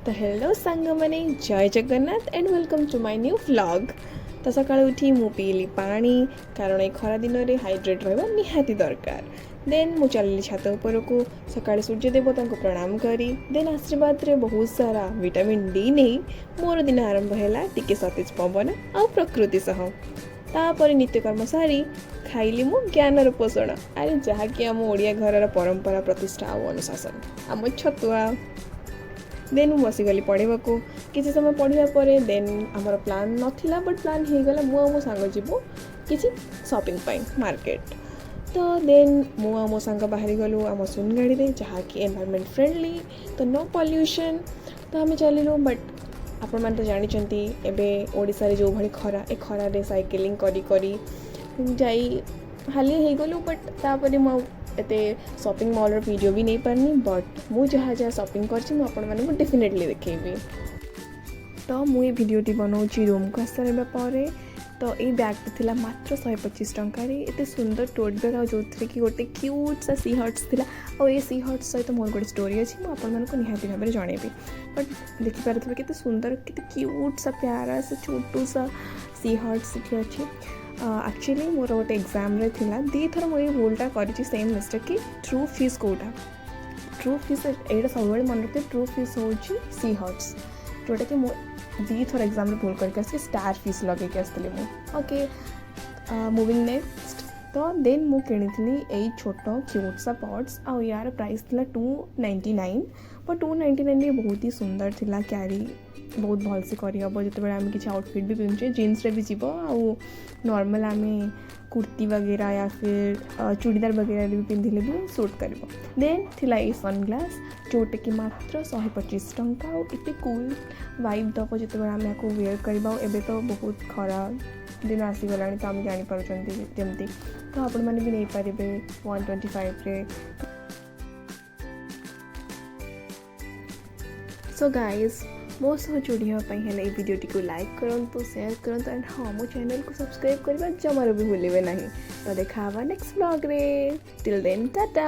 तो हेलो सांग मैंने जय Jagannath and welcome to my new vlog. तो सकाळ उठी मु पीली पानी कारण ये खरा दिन में हाइड्रेट रहा निहाती दरकार। देन मु चलली छात उपर को सकाळे सूर्य देवता को प्रणाम करी देन आशीर्वाद रे बहुत सारा विटामिन डी नहीं मोर दिन आरंभ है टिके सतेज पवन आ प्रकृति सह तापर नित्यकर्म सारी खाइली मु ज्ञानर पोषण अरे जहाँकि आम ओडिया घर परंपरा प्रतिष्ठा और अनुशासन आम छतुआ। देन मु बसीगली पढ़ा को किसी समय पढ़ा पर देन आमर प्लान नाला बट प्लान हो गला मो सांग जीवु किसी शॉपिंग पाई मार्केट। तो देन मो सांग बाहरी गलु आम सुन गाड़ी दे जहाँकि एनवायरमेंट फ्रेंडली तो नो पॉल्यूशन। तो आम चलू बट आपण मैंने तो जानते एवं ओडिशा रे जो भाई खरा ए खरा रे साइकिलिंग करी करी जाई हाली हो गलु बट तापर एते शॉपिंग मॉल वीडियो भी नहीं पारनी बट मु जहाँ जहाँ शॉपिंग कर डेफिनेटली देखेबी। तो मुझे भिडियोटी बनाऊँगी रूम को आसार पर। तो ये बैगटी थिला मात्र 125 टंकार एत सुंदर टोट बैग जो कि गोटे क्यूट सा सी हर्ट्स थिला और ये सी हर्ट्स सहित मोर गोटे स्टोरी अच्छी मुझे निहाती भाव में जनइबी। बट देखिपारे केते सुंदर केते क्यूट सा प्यारा सा छोटू सा सी हर्ट्स इतनी अच्छी। एक्चुअली मोर गोटे एग्जाम रे थिला दी थर मुझे भूलटा करी सेम मिस्टेक कि ट्रू फिश कौटा ट्रू फिश यहाँ सब मन रखते ट्रू फिश हूँ सी हर्ट्स जोटा कि दी थर एग्जाम भूल करके आसी स्टार फिश लगे आसती ओके। मूविंग नेक्स्ट तो देन मु किनी यही छोट क्यूट सा पॉट्स आ यार प्राइस थिला 299 बट 299 बहुत ही सुंदर थिला कैरी बहुत भल से करहब जो आम किसी आउटफिट भी पिंधुचे जीन्स रे भी जीव आउ नॉर्मल आम कुर्ती वगैरह या फिर चूड़ीदार वगैरह भी पिंधिले भी सूट कर। देन थिला ये सनग्लास जोटा कि मात्र 125 टंका और इतने कूल वाइब दब जो आम या वेयर करवा एबे तो बहुत खरा दिन आसीगला तो आम जापर जमती तो आपण मैंने भी नहीं पारे 125 रे। सो गाइज मो सह जोड़ापी हेल्ले ये वीडियोटी को लाइक करूँ शेयर करूँ एंड हाँ मो चैनल को सब्सक्राइब करवा जमार भी भूलें ना। तो देखा नेक्स्ट व्लॉग रे टिल देन टाटा।